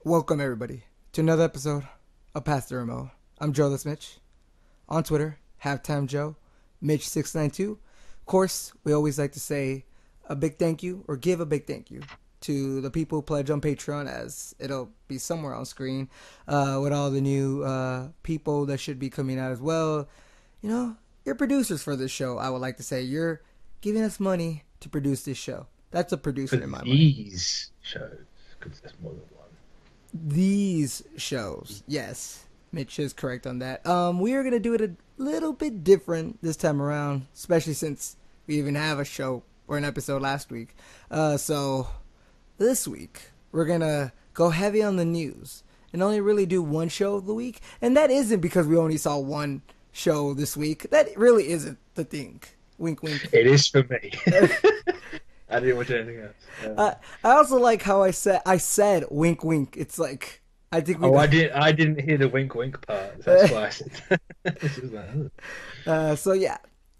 Welcome everybody to another episode of Past the Remote. I'm Joe the Mitch. On Twitter, Halftime Joe, Mitch692. Of course, we always like to say a big thank you, or give a big thank you, to the people who pledge on Patreon, as it'll be somewhere on screen, with all the new people that should be coming out as well. You know, you're producers for this show, I would like to say. You're giving us money to produce this show. That's a producer For in my mind. these shows, because there's more than one. These shows, yes, Mitch is correct on that. We are gonna do it a little bit different this time around, especially since we even have a show or an episode last week. So this week we're gonna go heavy on the news and only really do one show of the week, and that isn't because we only saw one show this week. That really isn't the thing. Wink, wink. It is for me. I didn't watch anything else. I also like how I said wink, wink. It's like I think we. Oh, I didn't hear the wink, wink part. That's why I said. It's just like, So yeah,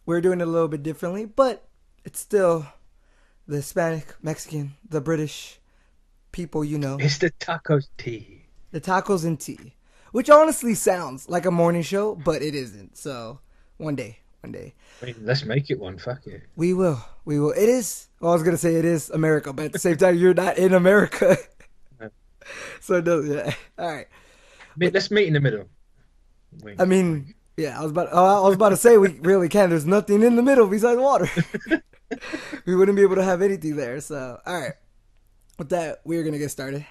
we're doing it a little bit differently, but it's still the Hispanic, Mexican, the British people, It's the tacos tea. the tacos and tea, which honestly sounds like a morning show, but it isn't. So one day. I mean, let's make it one. Fuck it. We will. It is. Well, I was gonna say it is America, but at the same time, you're not in America, No. so it does. Yeah. All right. Let's meet in the middle. Wink, I mean, wink. yeah. I was about to say we really can. There's nothing in the middle besides water. We wouldn't be able to have anything there. So, all right. With that, we're going to get started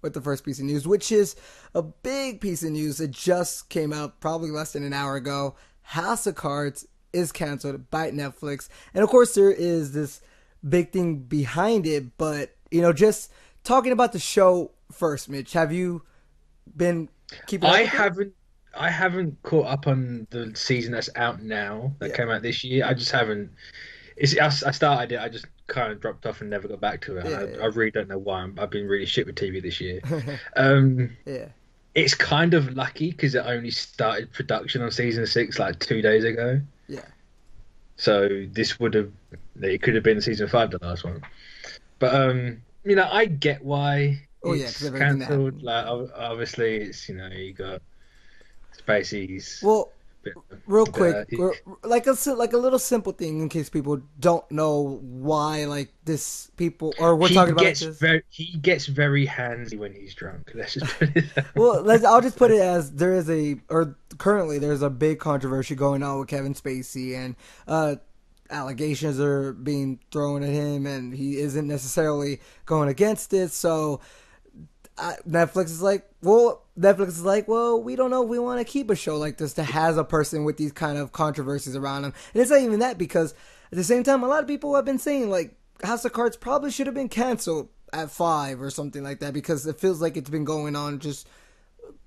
with the first piece of news, which is a big piece of news that just came out probably less than an hour ago. House of Cards is canceled by Netflix. And of course, there is this big thing behind it. But, just talking about the show first, Mitch, have you been keeping up I with it? haven't. I haven't caught up on the season that's out now. That Yeah. came out this year. I just haven't. I started it. I just kind of dropped off and never got back to it. Yeah. I really don't know why. I've been really shit with TV this year. Yeah. Um, Yeah. it's kind of lucky because it only started production on season 6 like 2 days ago. Yeah. So this would have, it could have been season 5, the last one. But I get why Oh, yeah, 'cause it's of everything that cancelled. happened. Like obviously, it's you got Spacey's. Well, Bit, real bit, quick, like a little simple thing in case people don't know why like this people or we're talking about like this. he gets very handsy when he's drunk. Let's just put it that Well, way. I'll just put it as currently there's a big controversy going on with Kevin Spacey, and allegations are being thrown at him, and he isn't necessarily going against it. So Netflix is like, well, we don't know if we want to keep a show like this that has a person with these kind of controversies around him. And it's not even that, because at the same time, a lot of people have been saying like House of Cards probably should have been canceled at 5 or something like that, because it feels like it's been going on just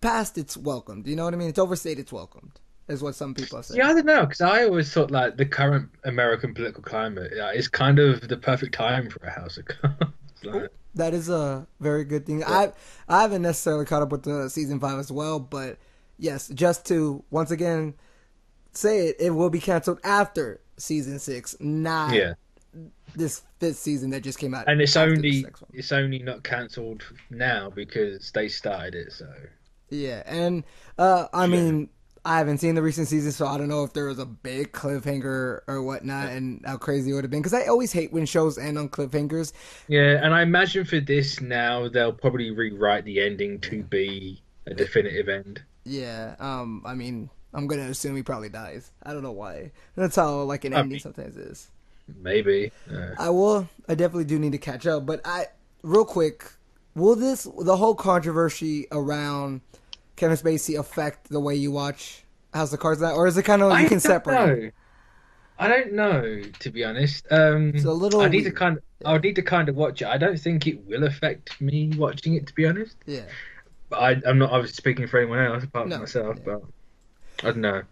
past its welcomed. You know what I mean? It's overstayed its welcomed, is what some people have said. Yeah, I don't know, because I always thought like the current American political climate is kind of the perfect time for a House of Cards. Like, That is a very good thing. yeah. I haven't necessarily caught up with the season 5 as well, but yes, just to once again say it will be canceled after season 6, not Yeah. this 5th season that just came out. And it's after the only 6th one. it's only not cancelled now because they started it. So Yeah, and I mean, I haven't seen the recent season, so I don't know if there was a big cliffhanger or whatnot, and how crazy it would have been. Because I always hate when shows end on cliffhangers. yeah, and I imagine for this now they'll probably rewrite the ending to be a definitive end. Yeah, I mean, I'm gonna assume he probably dies. I don't know why. That's how like an I ending mean, sometimes is. maybe. I definitely do need to catch up. But real quick, will the whole controversy around Kevin Spacey affect the way you watch House of Cards now, or is it kind of you I can don't separate 'em? know. I don't know, to be honest. It's a little weird. I Yeah, would need to kind of watch it. I don't think it will affect me watching it, to be honest. yeah, But I'm not obviously speaking for anyone else apart from no, myself. yeah. But I don't know.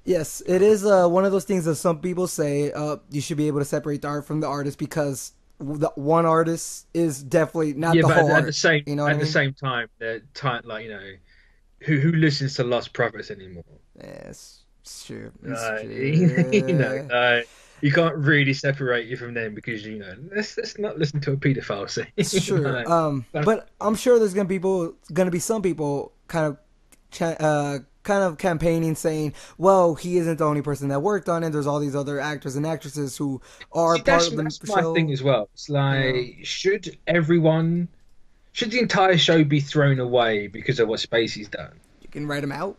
Yes, it is one of those things that some people say you should be able to separate the art from the artist, because the one artist is definitely not Yeah, the but whole at the art. same You know what I mean? time, the time like who listens to Lost Prophets anymore? Yes, it's true. It's Uh, true. like, you can't really separate you from them because let's not listen to a paedophile It's scene. true. Like, that's But I'm sure there's gonna be some people kind of campaigning saying, well, he isn't the only person that worked on it. There's all these other actors and actresses who are see, part that's of the that's my thing show. as well. It's You know, like, should the entire show be thrown away because of what Spacey's done? you can write them out.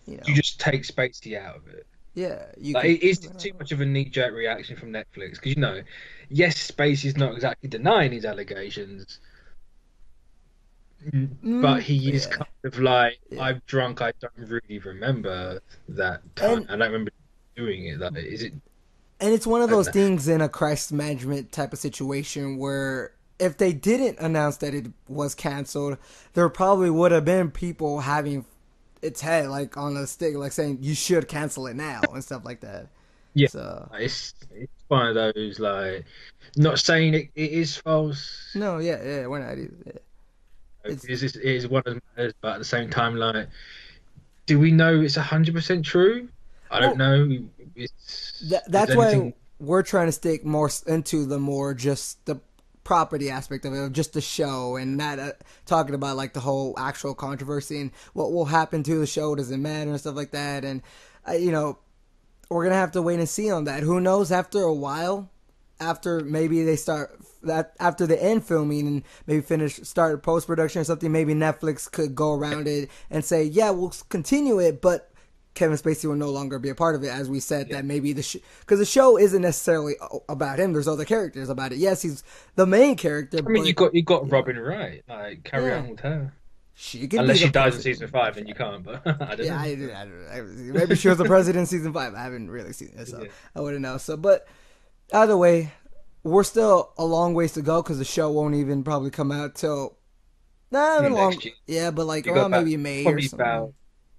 You You know, just take Spacey out of it. yeah, you Like, could. it is too much of a knee-jerk reaction from Netflix because yes, Spacey's not exactly denying his allegations, but he is Yeah, kind of like, yeah. I'm drunk. I don't really remember that time. And I don't remember doing it. Like, is it? and it's one of I don't those know. things in a crisis management type of situation where if they didn't announce that it was canceled, there probably would have been people having its head like on a stick, like saying you should cancel it now and stuff like that. Yeah, So like, it's one of those, like, not saying it is false. no, yeah, yeah, we're not. Yeah. It's It is one of the matters, but at the same time, like, do we know it's 100% true? I don't well, know. Is that's why anything? we're trying to stick more into the more just the property aspect of it, just the show, and not talking about like the whole actual controversy and what will happen to the show. Does it matter and stuff like that? And we're gonna have to wait and see on that. Who knows? After a while, after maybe they start that after the end filming and maybe start post production or something, maybe Netflix could go around it and say, yeah, we'll continue it, but Kevin Spacey will no longer be a part of it. As we said, Yeah. that maybe because the show isn't necessarily about him. There's other characters about it. Yes, he's the main character, I mean, but you got yeah, Robin Wright. Like, carry yeah, on with her. she could be Unless the she dies in president. season five, and you can't. But I don't Yeah, know. maybe she was the president in season 5. I haven't really seen it, so Yeah. I wouldn't know. So, but either way, we're still a long ways to go because the show won't even probably come out till even long. Next year, Yeah, but like you got around about maybe May or probably about something.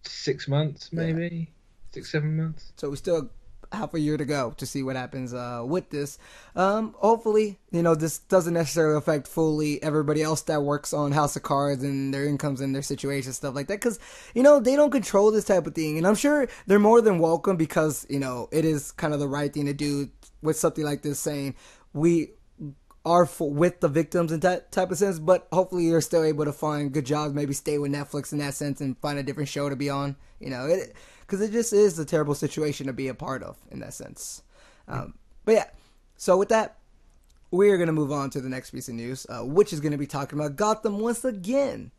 6 months, Yeah, maybe 6, 7 months. so we still half a year to go to see what happens with this. Hopefully, this doesn't necessarily affect fully everybody else that works on House of Cards and their incomes and their situation, stuff like that. Because they don't control this type of thing, and I'm sure they're more than welcome because it is kind of the right thing to do with something like this, saying we are with the victims in that type of sense. But hopefully, you're still able to find good jobs, maybe stay with Netflix in that sense, and find a different show to be on. Because it just is a terrible situation to be a part of in that sense. But yeah, so with that, we're going to move on to the next piece of news, which is going to be talking about Gotham once again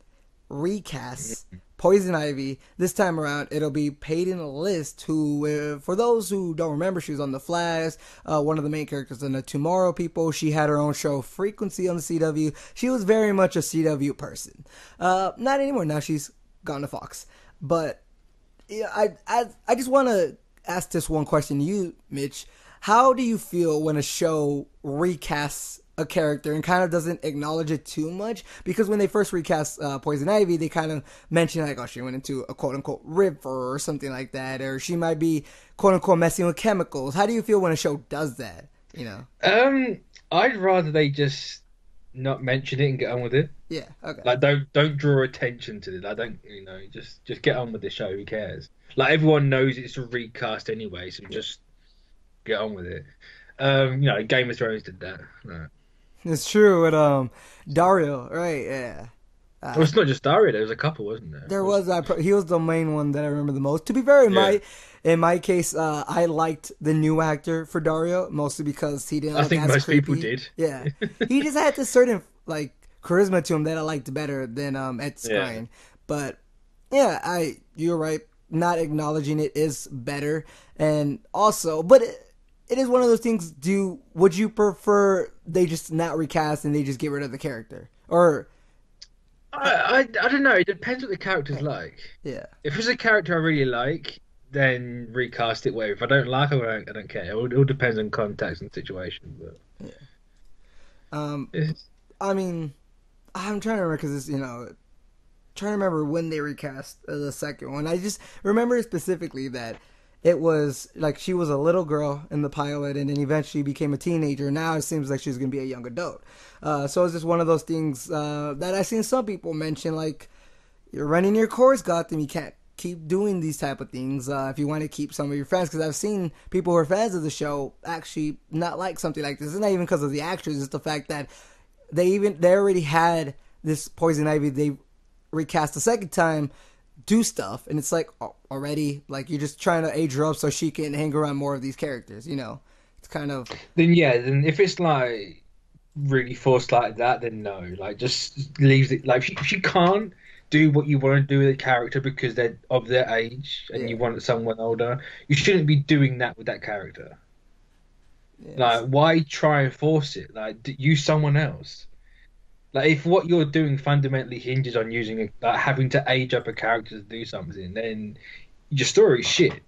recasts Poison Ivy. This time around, it'll be Peyton List, who, for those who don't remember, she was on The Flash, one of the main characters in the Tomorrow People. She had her own show, Frequency, on the CW. She was very much a CW person. Not anymore. Now she's gone to Fox. But yeah, I just want to ask this one question to you, Mitch. How do you feel when a show recasts a character and kind of doesn't acknowledge it too much? Because when they first recast Poison Ivy, they kind of mentioned like, oh, she went into a quote unquote river or something like that, or she might be quote unquote messing with chemicals. How do you feel when a show does that? I'd rather they just not mention it and get on with it. Yeah. Okay. Like, don't draw attention to it. I don't, just get on with the show. Who cares? Like, everyone knows it's a recast anyway, so just get on with it. Game of Thrones did that. Right. It's true with Dario, right? Yeah. Well, it's not just Daria. There was a couple, wasn't there? There was he was the main one that I remember the most. To be fair, Yeah. in my case, I liked the new actor for Dario mostly because he didn't I look think as most creepy. people did. Yeah, he just had this certain like charisma to him that I liked better than Ed Yeah. Skrein. But yeah, you're right. Not acknowledging it is better, and also, but it is one of those things. Would you prefer they just not recast and they just get rid of the character, or I don't know. It depends what the character's like. yeah? If it's a character I really like, then recast it. Where if I don't like it, I don't care. It all depends on context and situation. But Yeah. Um, it's, I mean, I'm trying to remember because it's trying to remember when they recast the second one. I just remember specifically that it was like she was a little girl in the pilot, and then eventually became a teenager. Now it seems like she's gonna be a young adult. So it's just one of those things that I've seen some people mention, like you're running your course, Gotham. You can't keep doing these type of things if you want to keep some of your fans. Because I've seen people who are fans of the show actually not like something like this. It's not even because of the actors. It's the fact that they already had this Poison Ivy. They recast the second time, do stuff, and it's like already like you're just trying to age her up so she can hang around more of these characters. It's kind of Then if it's like really forced like that, then no, like just leaves it. Like if she can't do what you want to do with a character because they're of their age and you want someone older, you shouldn't be doing that with that character. Yes. Like, why try and force it? Like, use someone else. Like, if what you're doing fundamentally hinges on having to age up a character to do something, then your story's shit.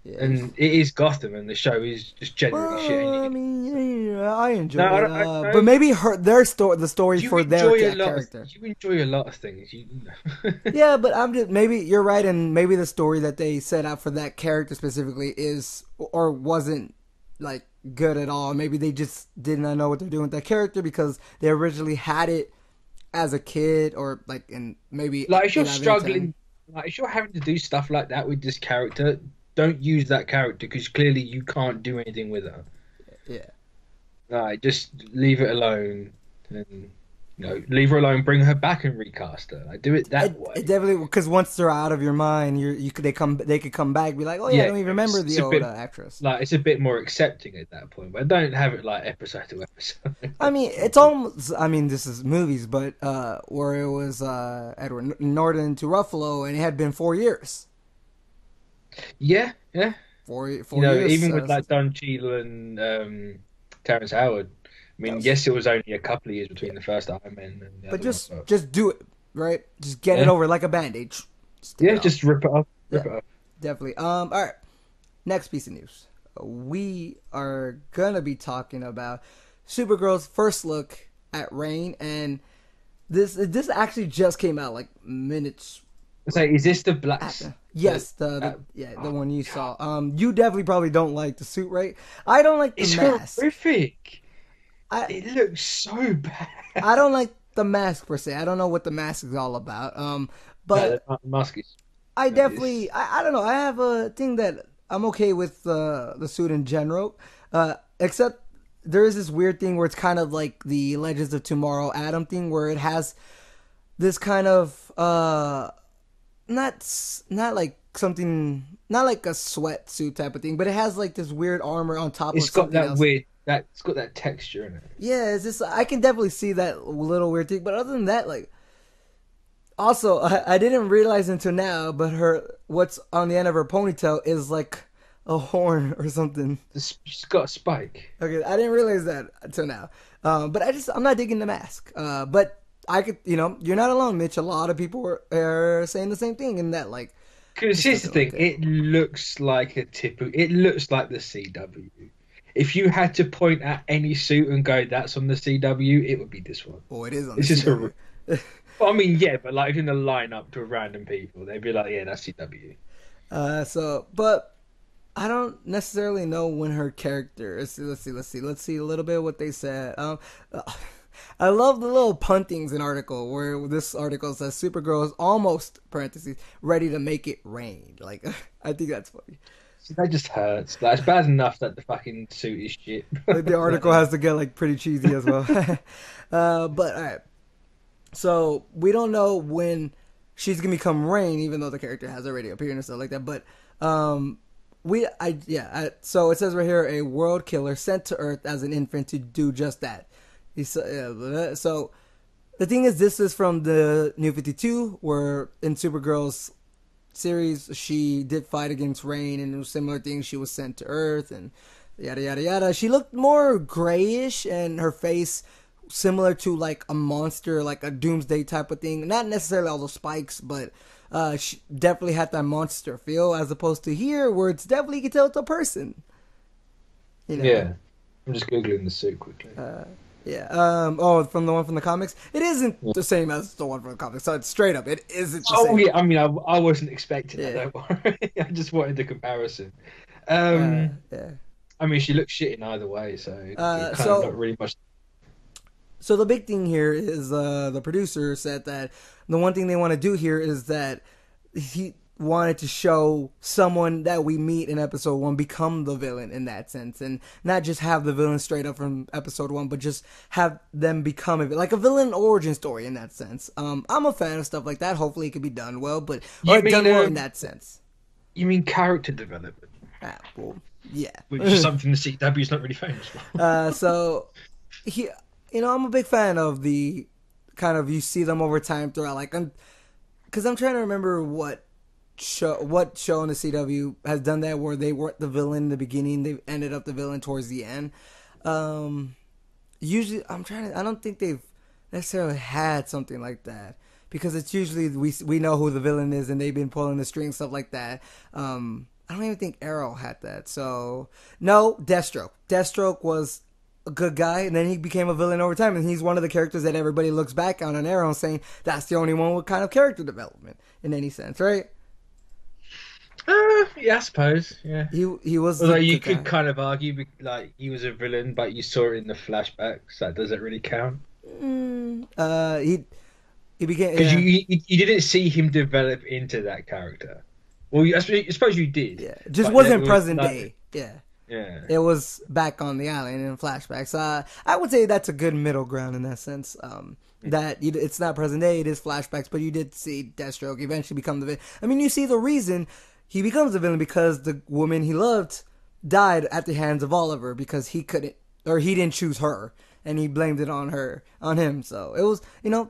Yes. And it is Gotham, and the show is just generally shit. I mean, I enjoy it, but maybe the story for their character. You enjoy a lot of things, Yeah, but maybe you're right, and maybe the story that they set out for that character specifically is or wasn't like good at all. Maybe they just did not know what they're doing with that character because they originally had it as a kid, or like maybe like if you're struggling, like if you're having to do stuff like that with this character, don't use that character because clearly you can't do anything with her. Yeah. Like, just leave it alone, and leave her alone. Bring her back and recast her. Like, do it that way. It definitely, because once they're out of your mind, they could come back and be like, oh yeah, I don't even remember the old actress. Like, it's a bit more accepting at that point, but don't have it like episode to episode. I mean, it's almost. I mean, this is movies, but where it was Edward Norton to Ruffalo, and it had been 4 years. Yeah. 4 years. Even with like Don Cheadle and Terrence Howard. I mean, yes, it was only a couple of years between the first Iron Man and the but other one, just do it, right? Just get it over like a Band-Aid. Just rip it up. Definitely. All right. Next piece of news. We are gonna be talking about Supergirl's first look at Reign, and this actually just came out like minutes. So is this the black? Yes, the one you saw. You definitely probably don't like the suit, right? I don't like the mask. It's horrific. It looks so bad. I don't like the mask per se. I don't know what the mask is all about. But the mask is. I definitely. I don't know. I have a thing that I'm okay with the suit in general, except there is this weird thing where it's kind of like the Legends of Tomorrow Atom thing, where it has this kind of not like something, not like a sweatsuit type of thing, but it has like this weird armor on top of something else. It's got that texture in it. Yeah, it's just, I can definitely see that little weird thing, but other than that, like, also, I didn't realize until now, but what's on the end of her ponytail is like a horn or something. She's got a spike. Okay, I didn't realize that until now. But I'm not digging the mask. But I could, you're not alone, Mitch. A lot of people are saying the same thing, and that, like, because here's the thing, it looks like it looks like the CW. If you had to point at any suit and go, that's on the CW, it would be this one. Oh, it is on the CW. Well, I mean, yeah, but like in the lineup to random people, they'd be like, yeah, that's CW. But I don't necessarily know when her character. Let's see a little bit of what they said. I love the little puntings in article where this article says Supergirl is almost (parentheses) ready to make it rain. Like, I think that's funny. That just hurts. Like, it's bad enough that the fucking suit is shit. Like, the article has to get like pretty cheesy as well. But all right. So we don't know when she's gonna become Reign, even though the character has already appeared and stuff like that. But so it says right here, a world killer sent to Earth as an infant to do just that. So the thing is, this is from the New 52, where in Supergirl's series she did fight against Reign, and it was similar things. She was sent to Earth and yada yada yada. She looked more grayish, and her face similar to like a monster, like a doomsday type of thing. Not necessarily all those spikes, but she definitely had that monster feel, as opposed to here where it's definitely, you can tell it's a person. Yeah, I'm just googling the suit quickly. From the one from the comics, it isn't the same as the one from the comics. So it's straight up, it isn't the same. Yeah, I mean, I wasn't expecting that. Don't worry. I just wanted the comparison. I mean, she looks shit in either way, so not really much. So the big thing here is the producer said that the one thing they want to do here is that wanted to show someone that we meet in episode 1 become the villain in that sense, and not just have the villain straight up from episode 1, but just have them become like a villain origin story in that sense. I'm a fan of stuff like that. Hopefully it could be done well, but done well in that sense. You mean character development? Well, yeah. Which is something the CW is not really famous for. So, I'm a big fan of the kind of, you see them over time throughout, like, because I'm trying to remember what show in the CW has done that, where they weren't the villain in the beginning, they ended up the villain towards the end. Usually, I don't think they've necessarily had something like that, because it's usually we know who the villain is and they've been pulling the strings, stuff like that. I don't even think Arrow had that. So, no, Deathstroke. Deathstroke was a good guy, and then he became a villain over time, and he's one of the characters that everybody looks back on Arrow saying that's the only one with kind of character development in any sense, right? Yeah, I suppose. Yeah, he was. Although you could kind of argue, like, he was a villain, but you saw it in the flashbacks. That does it really count? He became, because you didn't see him develop into that character. Well, I suppose you did. Yeah, just wasn't present day. Yeah. Yeah. It was back on the island in flashbacks. I would say that's a good middle ground in that sense. That it's not present day, it is flashbacks, but you did see Deathstroke eventually become the villain. I mean, you see the reason he becomes a villain, because the woman he loved died at the hands of Oliver, because he didn't choose her, and he blamed it on him. So it was,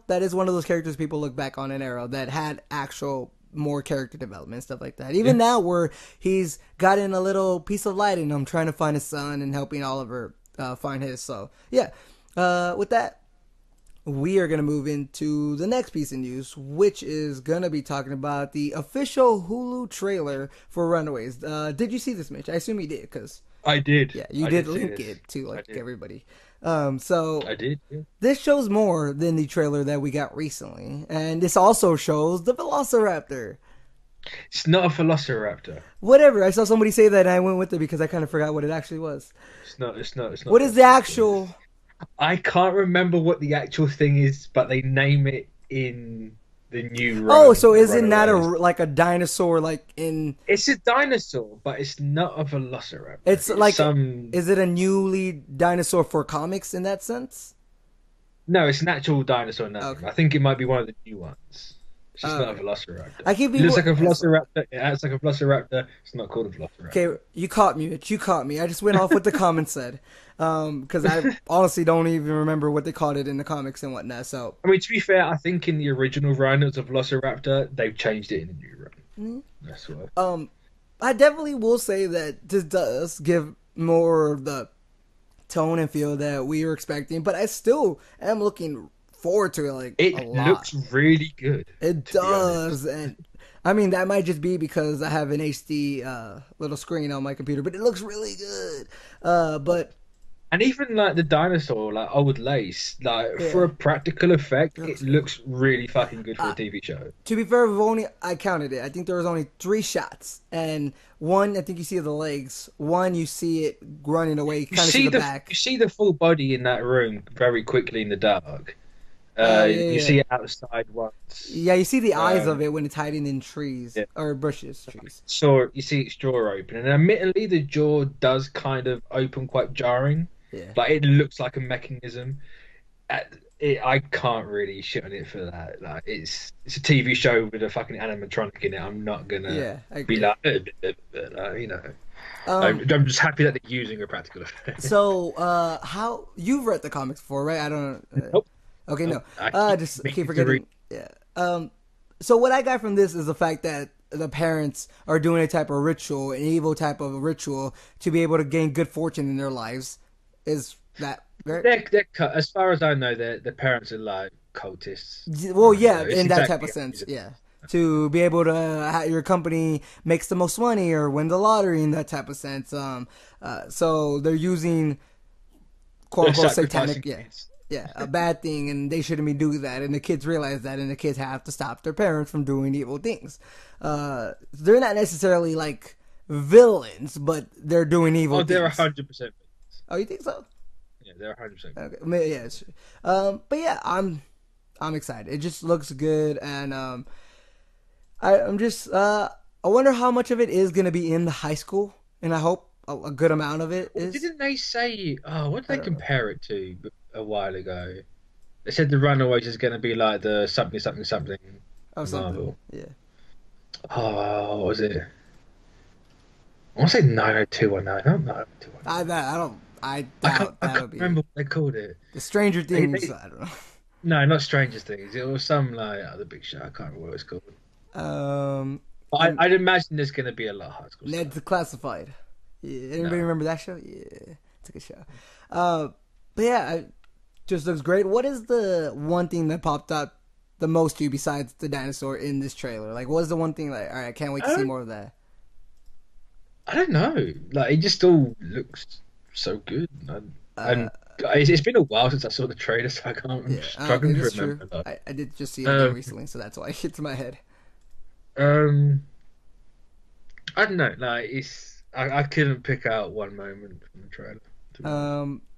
that is one of those characters people look back on in Arrow that had actual more character development, stuff like that. Even now, where he's gotten a little piece of light in him, trying to find his son and helping Oliver find his. So yeah, with that, we are going to move into the next piece of news, which is going to be talking about the official Hulu trailer for Runaways. Did you see this, Mitch? I assume you did, because I did. Yeah, you did link it to, like, everybody. So I did. Yeah. This shows more than the trailer that we got recently, and this also shows the Velociraptor. It's not a Velociraptor. Whatever. I saw somebody say that, and I went with it because I kind of forgot what it actually was. It's not. What is the actual? I can't remember what the actual thing is, but they name it in the new. So is it not like a dinosaur, like in? It's a dinosaur, but it's not a Velociraptor. It's like is it a newly dinosaur for comics in that sense? No, it's an actual dinosaur now. Okay. I think it might be one of the new ones. It's just not a Velociraptor. It looks like a Velociraptor. It acts like a Velociraptor. It's not called a Velociraptor. Okay, you caught me, Mitch. You caught me. I just went off what the comments said. Because I honestly don't even remember what they called it in the comics and whatnot. So, I mean, to be fair, I think in the original run it was a Velociraptor. They've changed it in the new run. Mm-hmm. That's what. I definitely will say that this does give more of the tone and feel that we were expecting, but I still am looking forward to it. Like, it looks really good. It does, and I mean, that might just be because I have an HD little screen on my computer, but it looks really good. And even like the dinosaur, like old lace, like for a practical effect, it looks really fucking good for a TV show. To be fair, I counted it. I think there was only 3 shots, and one, I think you see the legs. One, you see it running away. You kind of see the back. You see the full body in that room very quickly in the dark. You see it outside once. Yeah, you see the eyes of it when it's hiding in trees or bushes. Trees. So you see its jaw open, and admittedly, the jaw does kind of open quite jarring. Yeah, like it looks like a mechanism. I can't really shit on it for that. Like it's a TV show with a fucking animatronic in it. I'm not gonna be like, I'm just happy that they're using a practical effect. So, how you've read the comics before, right? I don't. Nope. Okay, no. I keep forgetting. Yeah. So what I got from this is the fact that the parents are doing a type of ritual, an evil type of ritual, to be able to gain good fortune in their lives. Is that they're as far as I know, the parents are like cultists. Well, yeah, in that type of sense, yeah. To be able to have your company makes the most money or win the lottery in that type of sense. So they're using quote unquote satanic, a bad thing, and they shouldn't be doing that. And the kids realize that, and the kids have to stop their parents from doing evil things. They're not necessarily like villains, but they're doing evil things. They're 100%. Oh, you think so? Yeah, they're 100%. Okay, yeah, it's true. But yeah, I'm excited. It just looks good, and I'm just I wonder how much of it is going to be in the high school, and I hope a good amount of it Well, is. didn't they say? Oh, what did I they don't know. compare it to a while ago? They said the Runaways is going to be like the something something something Oh, something. Marvel. Yeah. Oh, what was it? I want to say 90210, not 90210. I don't. I I can't. doubt I that'll can't be remember what they called it. the Stranger Things. They I don't know. no, not Stranger Things. It was some like other big show. I can't remember what it's called. Um, But and I'd imagine there's going to be a lot of high school Ned's stuff. Classified. Yeah, anybody No. remember that show? Yeah, it's a good show. Uh, but yeah, it just looks great. What is the one thing that popped up the most to you besides the dinosaur in this trailer? Like, what was the one thing like? All right, I can't wait to see Um, more of that. I don't know. Like it just all looks so good, Uh, and it's been a while since I saw the trailer, so I can't. I'm yeah, okay, struggling to that's true. remember. That. I did just see it again Um, recently, so that's why it hits my head. um, I don't know. Like I couldn't pick out one moment from the trailer. To be honest.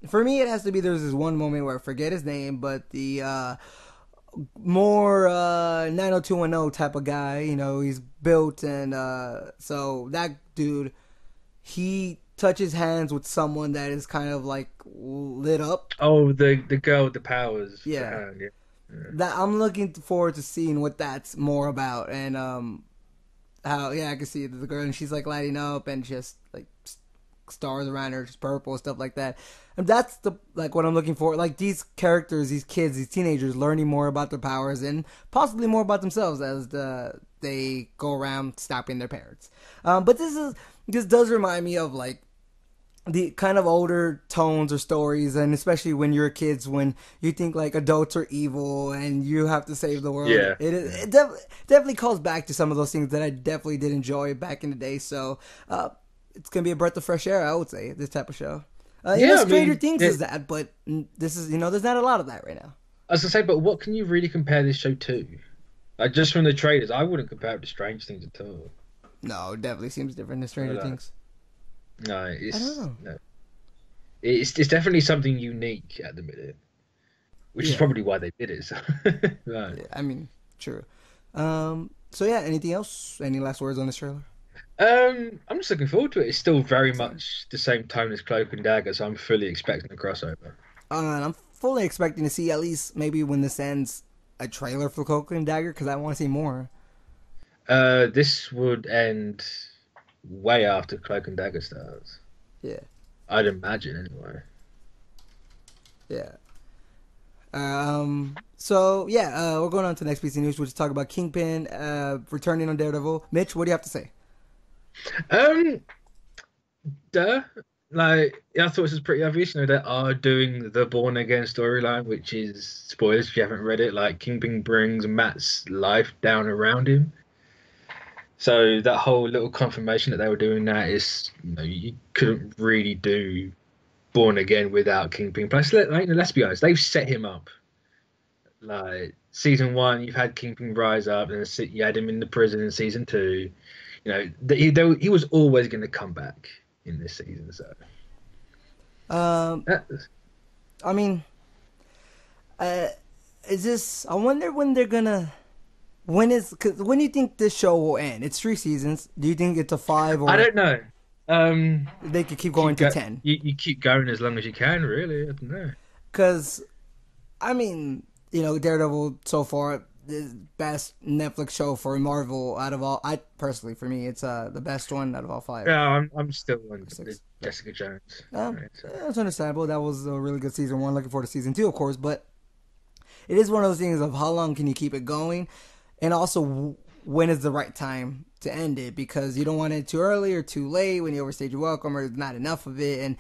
For me, it has to be there's this one moment where I forget his name, but the more 90210 type of guy, he's built, and so that dude, he touches hands with someone that is kind of like lit up. Oh, the girl with the powers, the Yeah, hand, yeah. Yeah. that I'm looking forward to seeing what that's more about, and how I can see the girl and she's like lighting up and just like stars around her, just purple stuff like that. And that's the like what I'm looking for. Like these characters, these kids, these teenagers learning more about their powers and possibly more about themselves as they go around stopping their parents. But this does remind me of like the kind of older tones or stories, and especially when you're kids, when you think like adults are evil and you have to save the world. Yeah. Definitely calls back to some of those things that I definitely did enjoy back in the day. So it's gonna be a breath of fresh air, I would say, this type of show. Yeah, I Stranger mean, Things is that, but this is there's not a lot of that right now. I was gonna say, but what can you really compare this show to? Like just from the trailers, I wouldn't compare it to Strange Things at all. No, it definitely seems different than No, Stranger Things. no, I don't it's know. no, it's definitely something unique at the minute, which is Yeah, probably why they did it. So, right. yeah. I mean, true. So yeah, anything else? Any last words on this trailer? I'm just looking forward to it. It's still very Same. much the same tone as Cloak and Dagger, so I'm fully expecting a crossover. And I'm fully expecting to see at least maybe when this ends a trailer for Cloak and Dagger because I want to see more. This would end way after Cloak and Dagger starts. Yeah, I'd imagine anyway. yeah. So yeah, we're going on to the next piece of news, which is talk about Kingpin returning on Daredevil. Mitch, what do you have to say? Um, duh. Like, yeah, I thought this was pretty obvious. They are doing the Born Again storyline, which is spoilers if you haven't read it. Like, Kingpin brings Matt's life down around him. So that whole little confirmation that they were doing that is, you couldn't really do Born Again without Kingpin. Plus, let's be honest, they've set him up. Like season one, you've had Kingpin rise up, and you had him in the prison in season two. He was always going to come back in this season. So, Um, that, I mean, uh, is this? I wonder when they're gonna. Cause when do you think this show will end? It's 3 seasons. Do you think it's a five I or don't know. they could keep going to 10? You keep going as long as you can, really. I don't know. Because I mean, Daredevil so far the best Netflix show for Marvel out of all. I personally, for me, it's the best one out of all five. Yeah, I'm still on the Six. Jessica Jones. Um, Right, so. it's understandable. That was a really good season one. Looking forward to season two, of course. But it is one of those things of how long can you keep it going, and also when is the right time to end it, because you don't want it too early or too late when you overstayed your welcome or not enough of it. And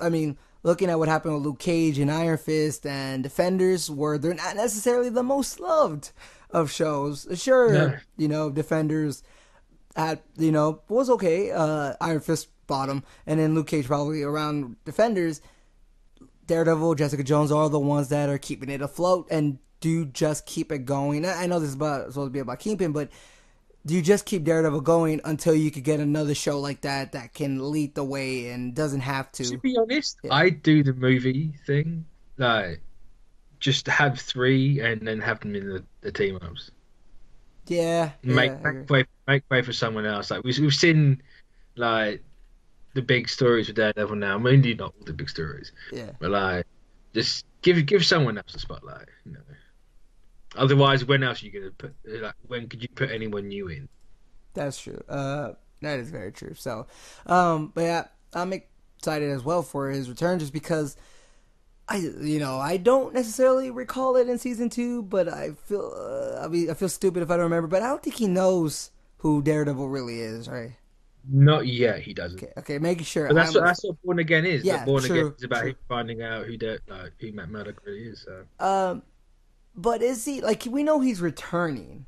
I mean, looking at what happened with Luke Cage and Iron Fist and Defenders, where they're not necessarily the most loved of shows. Sure, Defenders had, was okay. Iron Fist bottom, and then Luke Cage probably around Defenders. Daredevil, Jessica Jones are the ones that are keeping it afloat, and do you just keep it going? I know this is supposed to be about Kingpin, but do you just keep Daredevil going until you could get another show like that can lead the way and doesn't have To to? be honest, Yeah. I do the movie thing, like just have three and then have them in the team ups. Yeah, Make yeah, I make agree. way make way for someone else. Like we've seen like the big stories with Daredevil now. Maybe not all the big stories, Yeah, but like just give someone else a spotlight. You know. Otherwise, when else are you gonna put? Like, when could you put anyone new in? that's true. That is very true. So, but yeah, I'm excited as well for his return, just because I don't necessarily recall it in season two, but I feel, I feel stupid if I don't remember. But I don't think he knows who Daredevil really is, right? Not yet. He doesn't. Okay, making sure But that's I'm. what Born Again is. That Yeah, Born Again true, is about him true. finding out who Matt Murdock really is. So Um, but is he like we know he's returning?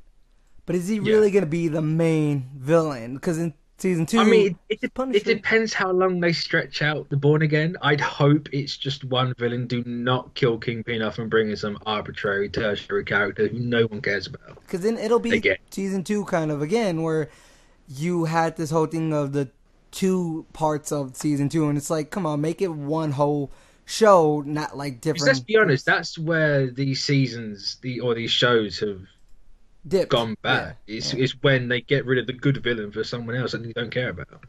But is he yeah. really going to be the main villain? Because in season I two, mean, he's it Punisher. depends how long they stretch out the Born Again. I'd hope it's just one villain. Do not kill Kingpin off and bring in some arbitrary tertiary character who no one cares about. Because then it'll be Again, season two kind of again, where you had this whole thing of the two parts of season two, and it's like, come on, make it one whole show, not like because let's different be honest, things. that's where these seasons, or these shows have Dipped. gone Yeah, bad. It's yeah. it's when they get rid of the good villain for someone else that you don't care about.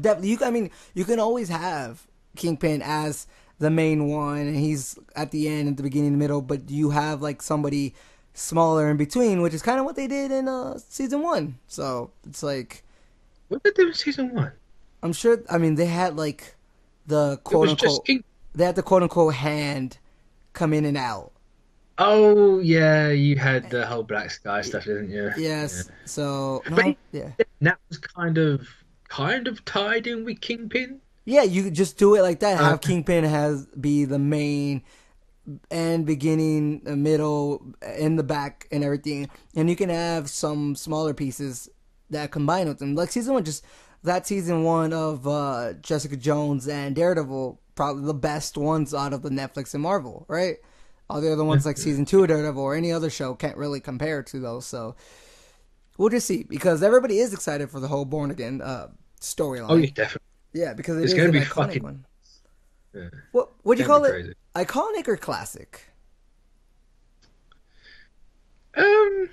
Definitely. I mean, you can always have Kingpin as the main one, and he's at the end, at the beginning, the middle. But you have like somebody smaller in between, which is kind of what they did in season one. So it's like What did they do in season one? I'm sure. I mean, they had like the It quote was just unquote. King. They had the quote unquote hand come in and out. Oh yeah, you had the whole Black Sky stuff, didn't you? Yeah. Yes. So But no. Yeah. that was kind of tied in with Kingpin. Yeah. You could just do it like that. Uh, Have Kingpin has be the main and beginning, middle, in the back, and everything. And you can have some smaller pieces that combine with them. Like season one, just that season one of Jessica Jones and Daredevil, probably the best ones out of the Netflix and Marvel, right? All the other yeah, ones like yeah. season two of Daredevil or any other show can't really compare to those. So we'll just see, because everybody is excited for the whole Born Again Oh storyline. yeah, definitely. Yeah, because it It's is gonna an be iconic fucking. one. Yeah, What it's would you gonna be call it? crazy. Iconic or classic? Um,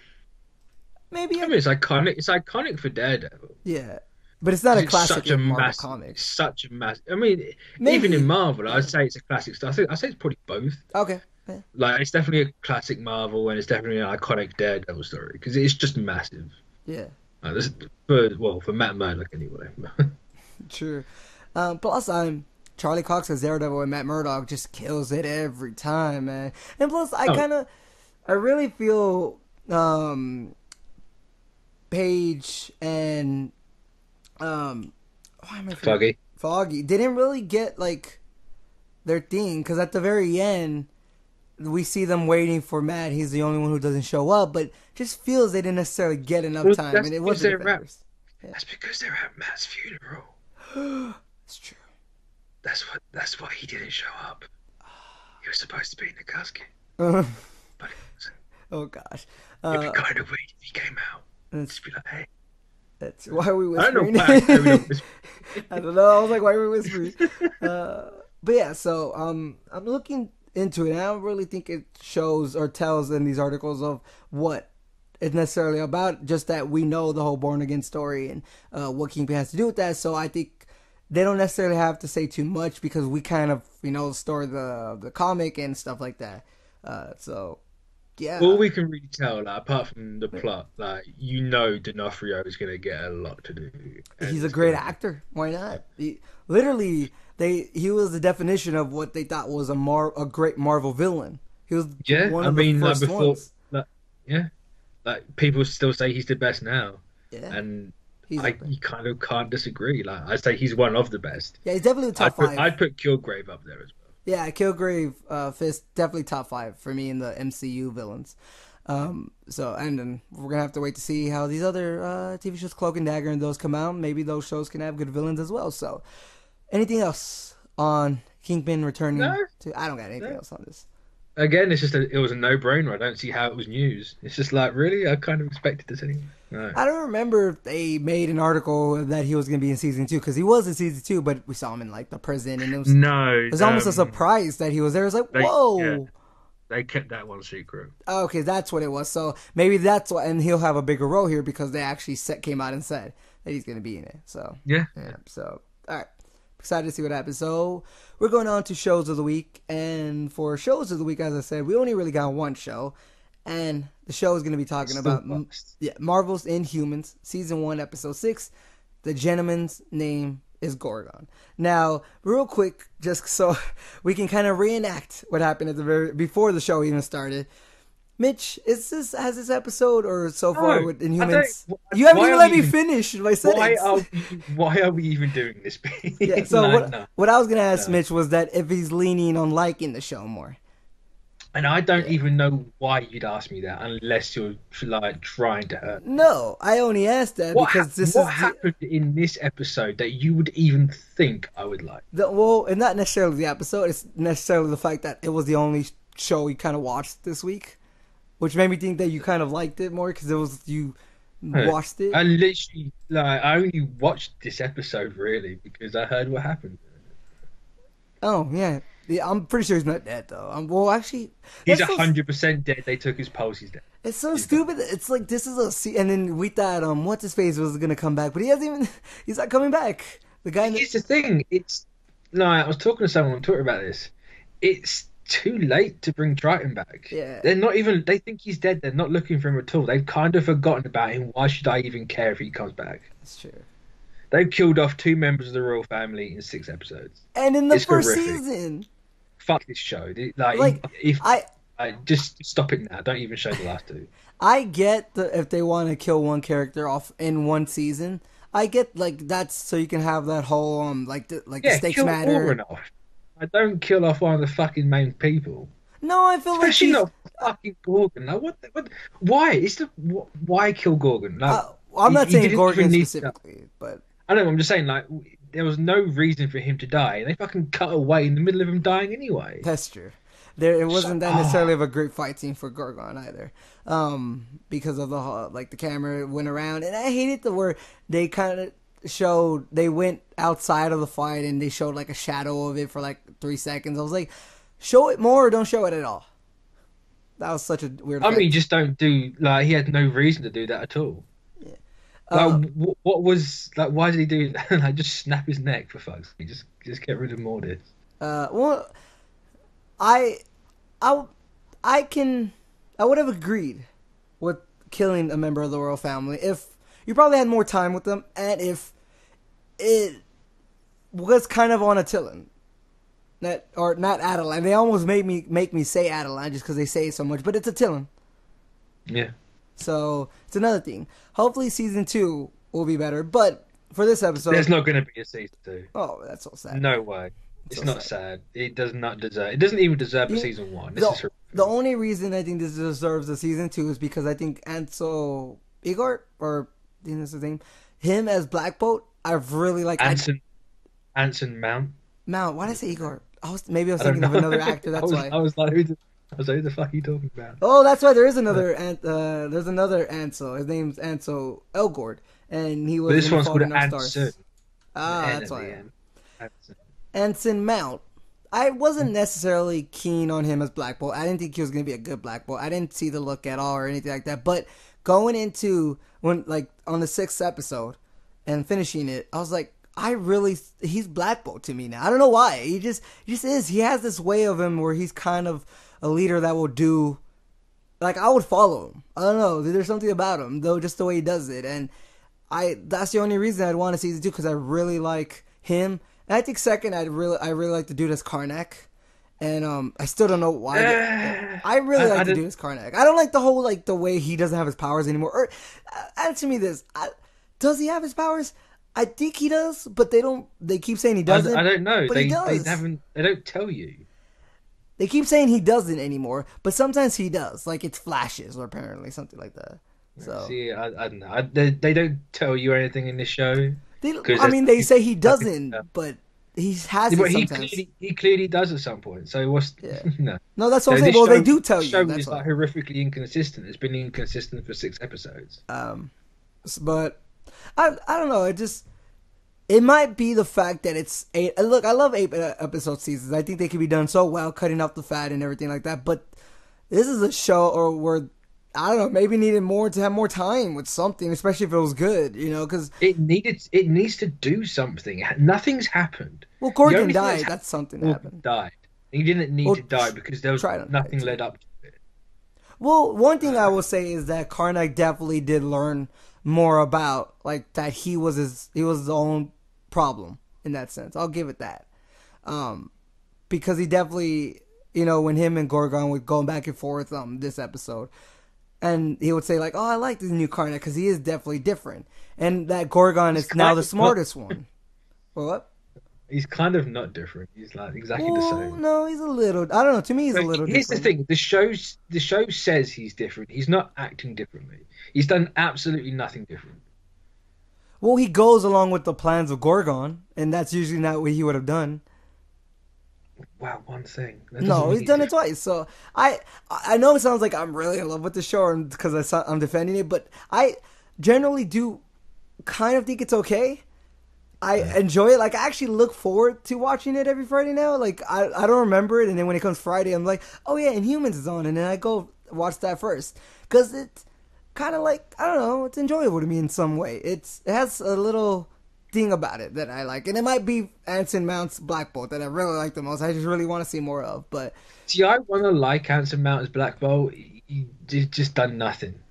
Maybe I a mean, it's iconic. It's iconic for Daredevil yeah, but it's not a because it's classic such a in Marvel massive, Comics. such a massive. I mean, even in Maybe, Marvel, I'd yeah. say it's a classic. I say it's probably both. Okay, yeah, Like, it's definitely a classic Marvel, and it's definitely an iconic Daredevil story because it's just massive. yeah, This, for Matt Murdock anyway. true. Plus, Charlie Cox as Daredevil and Matt Murdock just kills it every time, man. And plus, Oh, I really feel Paige and why am I forgetting? Foggy. Foggy didn't really get like their thing, because at the very end we see them waiting for Matt. He's the only one who doesn't show up, but just feels they didn't necessarily get enough Well, time, that's and it was because the they're at Defenders. Yeah, that's because they're at Matt's funeral. it's true. That's why he didn't show up. He was supposed to be in the casket, Oh but he wasn't. gosh, It'd be uh, kind of weird if he came out. that's Just be like, hey, why are we I don't know whispering? why Kraven was. I don't know. I was like, why are we whispering? But yeah, so I'm looking into it, and I don't really think it shows or tells in these articles of what it's necessarily about. Just that we know the whole Born Again story and what Kingpin has to do with that. So I think they don't necessarily have to say too much, because we kind of story the comic and stuff like that. So All yeah, we can really tell, like, apart from the plot, like, D'Onofrio is going to get a lot to do, and he's a it's great going to be. actor. Why not? Literally, he was the definition of what they thought was a great Marvel villain. He was Yeah, one I of the mean, like first before, ones. like, yeah, like people still say he's the best now, Yeah, and he's I up there. you kind of can't disagree. Like, I say he's one of the best. Yeah, he's definitely top five. I'd put Kilgrave up there as well. Yeah, Kilgrave, Fist, definitely top five for me in the MCU villains. So, and then we're gonna have to wait to see how these other TV shows, Cloak and Dagger, and those come out. Maybe those shows can have good villains as well. So, anything else on Kingpin No, returning to? I don't got anything no. else on this. Again, it was a no-brainer. I don't see how it was news. It's just like, really, I kind of expected this anyway. No. I don't remember if they made an article that he was going to be in season two, because he was in season two, but we saw him in like the prison, and it No, was almost a surprise that he was there. It was like, yeah, whoa, They kept that one secret. Oh, okay, that's what it was. So maybe that's why, and he'll have a bigger role here because they actually came out and said that he's going to be in it. So Yeah. yeah. So all right, excited to see what happens. So we're going on to shows of the week, and for shows of the week, as I said, we only really got one show, and the show is going to be talking about Marvel's Inhumans, season 1, episode 6. The gentleman's name is Gorgon. Now, real quick, just so we can kind of reenact what happened at the before the show even started. Mitch, has this episode or so far with Inhumans? You haven't even let me finish my sentence. Why are we even doing this? Yeah. So what I was gonna ask Mitch was that if he's leaning on liking the show more. And I don't even know why you'd ask me that unless you're like trying to hurt me. No, I only asked that because what happened in this episode that you would even think I would like. And not necessarily the episode. It's necessarily the fact that it was the only show we kind of watched this week, which made me think that you kind of liked it more because it was you watched it. I literally I only watched this episode really because I heard what happened. Oh yeah. Yeah, I'm pretty sure he's not dead though. Well, actually, he's 100% dead. They took his pulse. He's dead. It's so stupid. It's like this is and then we thought what's his face was gonna come back, but he hasn't even. He's not coming back. The guy. Here's the thing. It's I was talking to someone on Twitter about this. It's too late to bring Triton back. Yeah. They're not even. They think he's dead. They're not looking for him at all. They've kind of forgotten about him. Why should I even care if he comes back? That's true. They've killed off 2 members of the royal family in 6 episodes. And in the first season. Fuck this show. If just stop it now. Don't even show the last 2. I get if they want to kill one character off in one season. I get that's so you can have that whole the stakes matter. Gorgon off. I don't kill off one of the fucking main people. No, I feel especially not fucking Gorgon. Like what? Why? Why kill Gorgon? I'm not saying Gorgon specifically, but I know. I'm just saying there was no reason for him to die. They fucking cut away in the middle of him dying anyway. That's true. It wasn't that necessarily of a great fight scene for Gorgon either, because of the camera went around, and I hated where they kind of showed they went outside of the fight and they showed a shadow of it for 3 seconds. I was like, show it more or don't show it at all. That was such a weird. I mean, just don't do he had no reason to do that at all. What was why did he do that? Just snap his neck for fuck's sake. Just get rid of Mordis. Well, I would have agreed with killing a member of the royal family if you probably had more time with them and if it was kind of on Attilan. Or not Adeline. They almost make me say Adeline just because they say it so much, but it's Attilan. Yeah. So it's another thing. Hopefully season 2 will be better, but for this episode, there's not going to be a season 2. Oh, that's so sad. No way. It's so not sad. It does not deserve. It doesn't even deserve a season 1. The only reason I think this deserves a season 2 is because I think Ansel Igor, or I think that's his name, him as Black Bolt, I really like. Anson Mount. Mount. Why did I say Igor? I was thinking of another actor. That's why. I was like, who the fuck are you talking about? Oh, that's why there is another. There's another Ansel. His name's Ansel Elgort, and he was. But this one's called Anson. That's why. Anson Mount. I wasn't necessarily keen on him as Black Bolt. I didn't think he was going to be a good Black Bolt. I didn't see the look at all or anything like that. But going into on the 6th episode and finishing it, I was like, he's Black Bolt to me now. I don't know why. He just is. He has this way of him where he's kind of a leader that will do, I would follow him. I don't know. There's something about him, though, just the way he does it. And that's the only reason I'd want to season 2, because I really like him. And I think second, I really like the dude as Karnak. And I still don't know why. I really like the dude as Karnak. I don't like the whole, the way he doesn't have his powers anymore. Or, answer me this. Does he have his powers? I think he does, but they keep saying he doesn't. I don't know. But he does. They don't tell you. They keep saying he doesn't anymore, but sometimes he does. It's flashes, or apparently something like that. So see, I don't know. They don't tell you anything in this show. They say he doesn't, but he has it sometimes. He clearly does at some point. So what's no? No, that's what I'm saying. Well, they do tell you. The show is horrifically inconsistent. It's been inconsistent for 6 episodes. But I don't know. It might be the fact that it's 8. Look, I love 8 episode seasons. I think they can be done so well, cutting off the fat and everything like that. But This is a show or where I don't know, maybe needed more to have more time with something, especially if it was good, because It needs to do something. Nothing's happened. well, The Corgan only thing that's died. happened That's something that was happened. died. He didn't need Well, to die because there was try to die nothing too. led up to it. Well, one thing I will say is that Karnak definitely did learn more about like that he was his own problem in that sense. I'll give it that. Um, because he definitely, when him and Gorgon would go back and forth this episode, and he would say like, "Oh, I like this new Karnak because he is definitely different," and that Gorgon He's is now kind the of not. smartest one. Well, what? He's kind of not different. He's like exactly the Well, same. no, he's a little. I don't know. To me, he's a But little here's the different. thing: the show says he's different. He's not acting differently. He's done absolutely nothing different. Well, he goes along with the plans of Gorgon, and that's usually not what he would have done. Wow, one thing that doesn't No, mean he's he's done it different. twice. So I know it sounds like I'm really in love with the show because I'm defending it, but I generally do kind of think it's okay. I enjoy it. Like I actually look forward to watching it every Friday now. Like I don't remember it, and then when it comes Friday, I'm like, oh yeah, Inhumans is on, and then I go watch that first because it's kind of like I don't know, it's enjoyable to me in some way. It has a little thing about it that I like, and it might be Anson Mount's Black Bolt that I really like the most. I just really want to see more of, but See, I want to like Handsome Mountain's Black Bolt. He's just done nothing.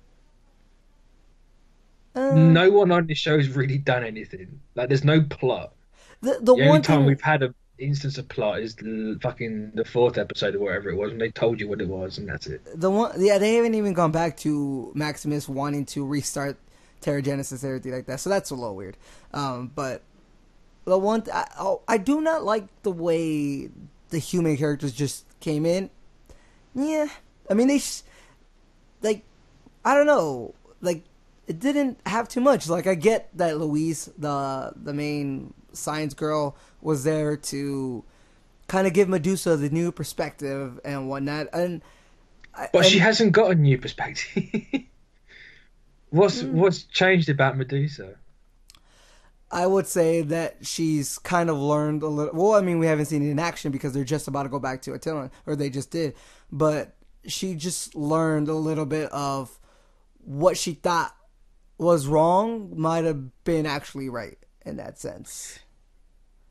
uh, No one on this show has really done anything. Like, there's no plot. the The only one time thing we've had an instance of plot is fucking the fourth episode or whatever it was, when they told you what it was, and that's it. the one yeah they haven't even gone back to Maximus wanting to restart Terrigenesis everything like that, so that's a little weird. But the one I do not like the way the human characters just came in. Yeah, I mean like I don't know, like it didn't have too much. Like I get that Louise, the main science girl, was there to kind of give Medusa the new perspective and whatnot, But she and hasn't got a new perspective. What's changed about Medusa? I would say that she's kind of learned a little. Well, I mean, we haven't seen it in action because they're just about to go back to Attila, or they just did. But she just learned a little bit of what she thought was wrong might have been actually right in that sense.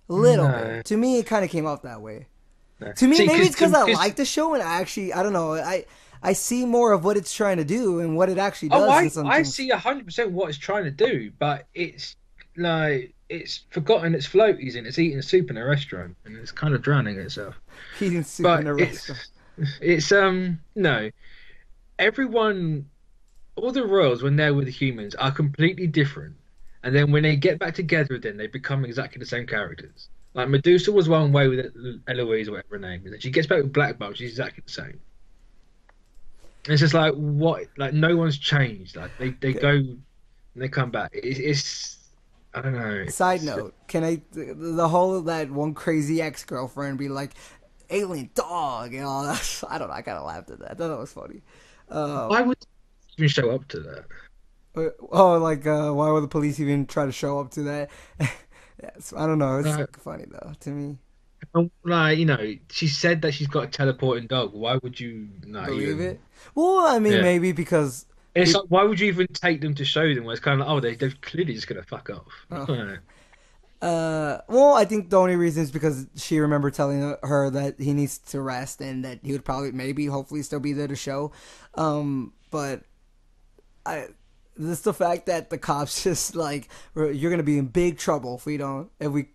A little No, bit. To me, it kind of came off that way. no. To me, See, maybe it's because I because like the show and I don't know. I see more of what it's trying to do and what it actually oh, does in some I things. see 100% what it's trying to do, but it's forgotten its floaties and it's eating soup in a restaurant and it's kind of drowning itself. Eating soup in But a restaurant. it's no, everyone, all the royals when they're with the humans are completely different, and then when they get back together, then they become exactly the same characters. Like Medusa was one way with Eloise or whatever her name is, and she gets back with Black Bolt, she's exactly the same. It's just like what, like no one's changed. Like they Okay. go and they come back. It's I don't know. Side It's, note, can the whole that one crazy ex girlfriend be like alien dog and all that? I don't know. I kind of laughed at that. I thought that was funny. why would they even show up to that? Like why would the police even try to show up to that? Yes, I don't know. It's Uh, funny though to me. like she said that she's got a teleporting dog. Why would you not Believe even? it? Well, I mean, Yeah. maybe because It's people. like, why would you even take them to show them? Where it's kind of like, oh, they're clearly just gonna fuck off. Oh. Well, I think the only reason is because she remembered telling her that he needs to rest and that he would probably, maybe, hopefully, still be there to show. But I, this the fact that the cops just like you're gonna be in big trouble if we don't if we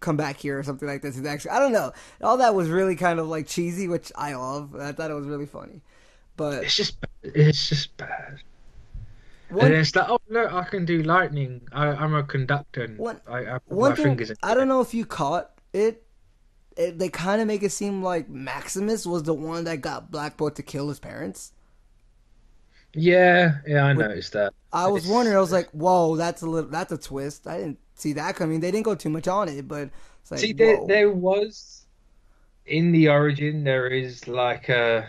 come back here or something like this. It's actually I don't know. All that was really kind of like cheesy, which I love. I thought it was really funny. But It's just bad. And one it's like, oh look, I can do lightning. I'm a conductor, and one I put one my thing fingers in I don't know if you caught it. They kind of make it seem like Maximus was the one that got Black Bolt to kill his parents. Yeah, yeah, I Which noticed that. I was wondering. It's I was like, "Whoa, that's a twist." I didn't see that coming. They didn't go too much on it, but it's like, see "Whoa, there was in the origin there is like a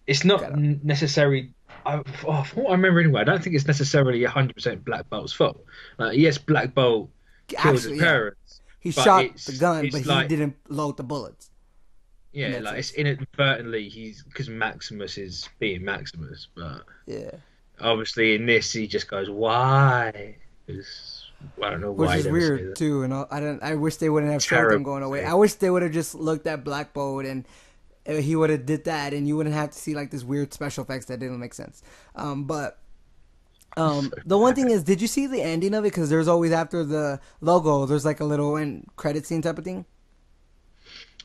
it's not gotta necessarily. From what I remember anyway, I don't think it's necessarily 100% Black Bolt's fault. Like, yes, Black Bolt kills his actually, yeah." parents, He but shot the gun, but it's he like didn't load the bullets. in Yeah, that like it's sense. inadvertently he's because Maximus is being Maximus, but Yeah, obviously in this he just goes, "Why?" 'Cause I don't know which why is he'd ever say weird that. too. And I don't. I wish they wouldn't have showed them Terrible going away. thing. I wish they would have just looked at Black Bolt and he would have did that, and you wouldn't have to see like this weird special effects that didn't make sense. But So the one thing bad. is, did you see the ending of it? Because there's always after the logo, there's like a little end credit scene type of thing.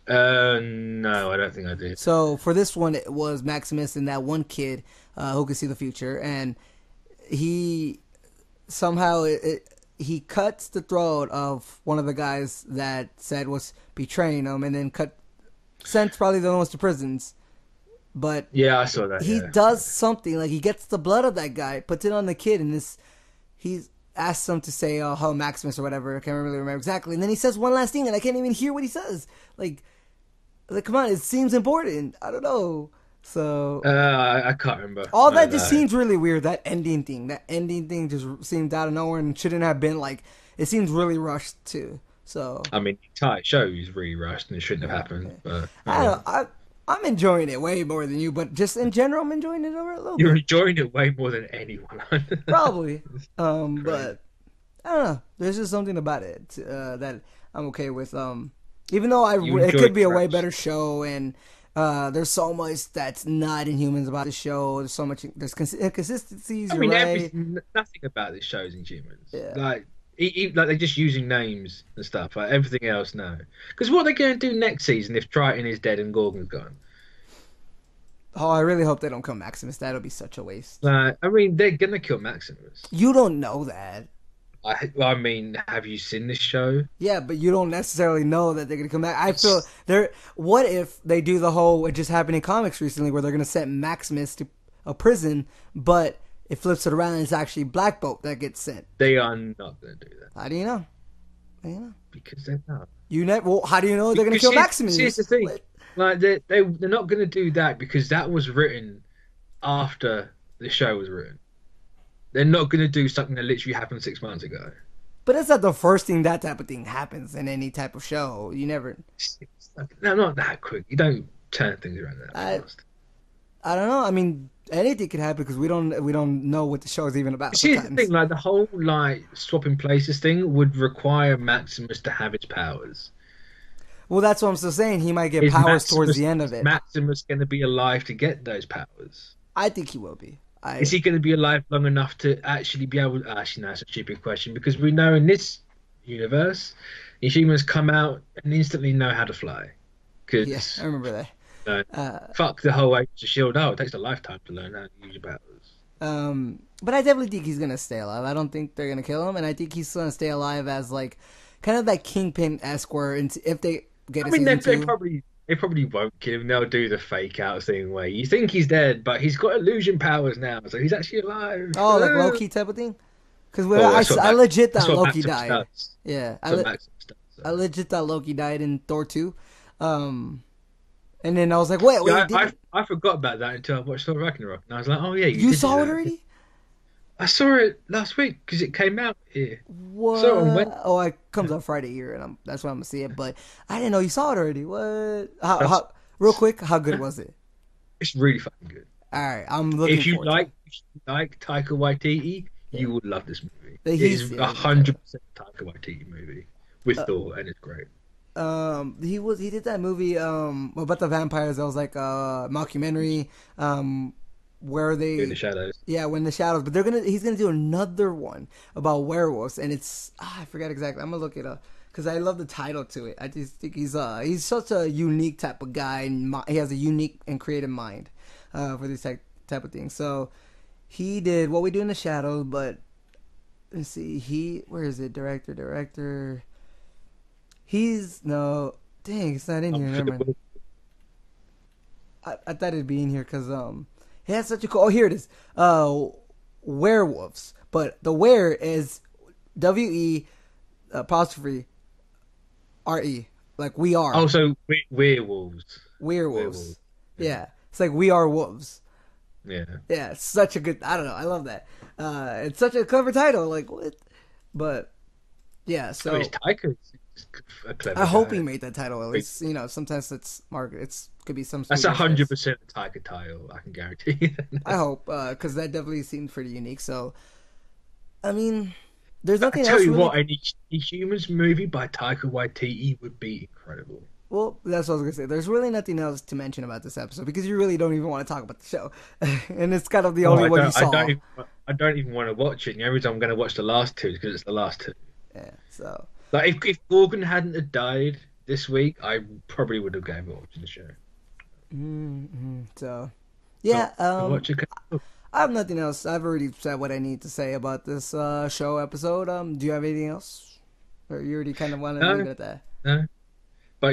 No, I don't think I did. So for this one, it was Maximus and that one kid who could see the future, and he somehow he cuts the throat of one of the guys that said was betraying him, and then sent probably the ones to prisons. But Yeah, I saw that. he Yeah, does something like he gets the blood of that guy, puts it on the kid, and this he asks him to say "Oh, Maximus" or whatever. I can't really remember exactly. And then he says one last thing, and I can't even hear what he says. Like come on, it seems important. I don't know. So I can't remember. all I don't that just know. seems really weird. That ending thing just seemed out of nowhere and shouldn't have been like. It seems really rushed too. So I mean, the entire show is really rushed and it shouldn't have yeah. happened. But I don't know, I'm enjoying it way more than you, but just in general, I'm enjoying it a little you're bit. enjoying it way more than anyone. Probably. It's crazy. But I don't know. There's just something about it that I'm okay with. Even though You it enjoy could be a way trash. better show, and there's so much that's not Inhumans about the show. There's so much inconsistencies. I You're mean, right. nothing about this show is Inhumans. Yeah. Like they're just using names and stuff. Like everything else, no. Because what are they going to do next season if Triton is dead and Gorgon's gone? Oh, I really hope they don't kill Maximus. That'll be such a waste. Like, I mean, they're gonna kill Maximus. You don't know that. I mean, have you seen this show? Yeah, but you don't necessarily know that they're gonna come back. I feel they're. What if they do the whole? It just happened in comics recently, where they're gonna send Maximus to a prison, but it flips it around and it's actually Black Bolt that gets sent. They are not gonna do that How do you know? How do you know? because they're not. You never. Well, how do you know they're gonna Because kill here's Maximus? the thing, What? like they're not gonna do that because that was written after the show was written. They're not gonna do something that literally happened 6 months ago. But it's not the first thing that type of thing happens in any type of show. You never. No, not that quick. You don't turn things around that I. fast. I don't know. I mean, anything could happen because we don't know what the show is even about See, here's the sometimes. thing, like the whole like swapping places thing would require Maximus to have his powers. Well, that's what I'm still saying. He might get Is powers towards Maximus the end of is it. Maximus going to be alive to get those powers? I think he will be. Is he going to be alive long enough to actually be able? Actually, no, that's a stupid question because we know in this universe, humans come out and instantly know how to fly. Yeah, Because I remember that. fuck the whole age of shield. Oh, it takes a lifetime to learn how to use your powers. But I definitely think he's gonna stay alive. I don't think they're gonna kill him, and I think he's gonna stay alive as like kind of that Kingpin esque where if they get I a mean, season they two. probably won't kill him. They'll do the fake out thing where you think he's dead, but he's got illusion powers now, so he's actually alive. Oh, like Loki type of thing. Because Well, I legit That's thought what Loki Maximus died. does. Yeah, That's what Maximus does. I So. legit thought Loki died in Thor 2. And then I was like, wait, Yeah, did I forgot about that until I watched Thor Ragnarok, and I was like, oh yeah, you you did do saw it that. already? I saw it last week because it came out here. What? So on Wednesday. Oh, it comes out Friday here, and that's why I'm gonna see it. But I didn't know you saw it already. What? That's- Real quick, how good was it? It's really fucking good. All right, I'm looking forward to it. If you like Taika Waititi, Yeah. you will love this movie. But It is he's 100% Taika Waititi movie with Thor, and it's great. he did that movie about the vampires that was like a mockumentary where In the they shadows. yeah when the shadows, but he's gonna do another one about werewolves, and it's I forget exactly. I'm gonna look it up because I love the title to it. I just think he's such a unique type of guy, and he has a unique and creative mind for this type of thing. So he did What We Do in the Shadows, but let's see, where is it? Director. He's no, dang, it's not in here. Never mind. I thought it'd be in here because he has such a cool. Oh, here it is. Werewolves, but the were is WE apostrophe RE, like we are Oh, so werewolves. werewolves. Werewolves. Yeah. Yeah, it's like we are wolves. Yeah. Yeah, it's such a good. I don't know. I love that. It's such a clever title. Like what? But Yeah, I mean, it's so Taika is a I clever hope he guy. made that title at least. You know, sometimes it's market. It's could be some That's studio's choice. 100% a Taika title. I can guarantee you I that. hope because that definitely seemed pretty unique. So I mean, there's But I nothing tell else you really. what, any Humans movie by Taika Waititi would be incredible. Well, that's what I was gonna say. There's really nothing else to mention about this episode because you really don't even want to talk about the show, and it's kind of the Oh, only one you saw. I don't even want to watch it. The only reason I'm going to watch the last two is because it's the last two. Yeah. So Like if Morgan hadn't have died this week, I probably would have gave up watching the show. so yeah. Watch it. I have nothing else. I've already said what I need to say about this show episode. Do you have anything else, or you already kind of want to leave No, it at that? no. But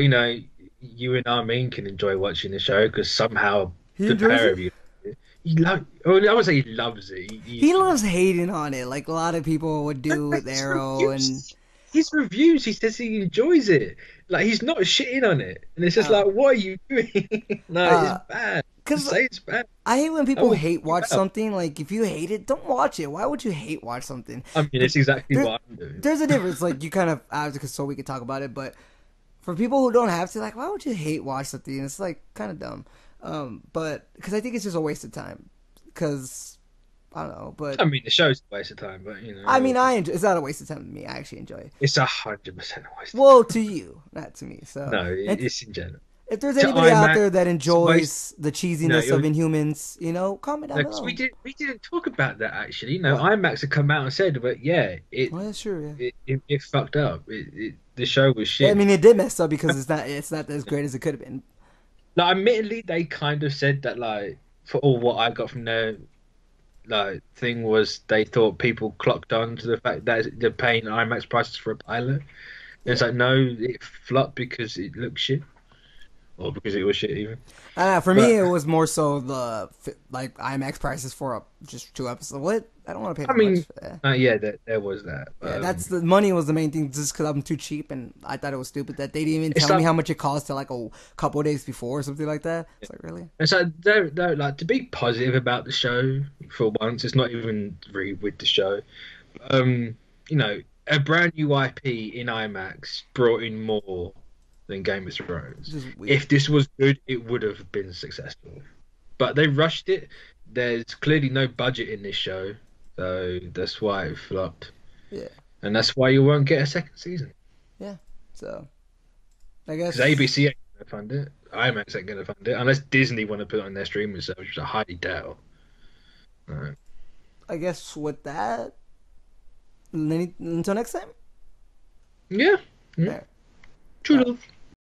you and Armin can enjoy watching the show because somehow He the enjoys pair it. of you, he love. Oh, I would say he loves it. He loves hating on it, like a lot of people would do with His Arrow, and reviews, he says he enjoys it. Like he's not shitting on it, and it's just uh, like, what are you doing? No, it's bad. Just because say it's bad. I hate when I people will hate you watch out. something. Like if you hate it, don't watch it. Why would you hate watch something? I mean, But it's exactly there, what I'm doing. there's a difference. Like you kind of so we could talk about it, but for people who don't have to, like, why would you hate watch something? It's like kind of dumb. But because I think it's just a waste of time. Because I don't know, but I mean, the show's a waste of time, but I mean, I enjoy. It's not a waste of time to me. I actually enjoy it. it's 100% a waste of Well, time. to you, not to me. So, No, and it's in general. if there's To anybody out IMAX, there that it's a waste. enjoys the cheesiness of You're Inhumans, comment down Because below. we didn't talk about that actually. What? IMAX had come out and said, but yeah, Well, that's true. it fucked up. The show was Yeah. I shit. mean, it did mess up because it's not as great as it could have been. Like, admittedly, they kind of said that like for all what I got from their like thing was they thought people clocked on to the fact that they're paying IMAX prices for a pilot. And it's Yeah. like no, it flopped because it looked shit, or because it was shit even. For me, But it was more so the like IMAX prices for just 2 episodes. What? I don't want to pay I that much mean, for that. yeah, there was that. Yeah, that's the money was the main thing. Just because I'm too cheap, and I thought it was stupid that they didn't even It's tell me like how much it cost till like a couple of days before or something like that. It's like really. And so they're like to be positive about the show for once. It's not even really with the show. Um, a brand new IP in IMAX brought in more than Game of It's Thrones. just weird. If this was good, it would have been successful. But they rushed it. There's clearly no budget in this show, so that's why it flopped. Yeah, And that's why you won't get a second season. yeah. So I Because guess ABC ain't going to fund it. IMAX ain't going to fund it. Unless Disney want to put it on their streaming service, which I highly doubt. Right. with that, until next time. Yeah. Yeah. True love.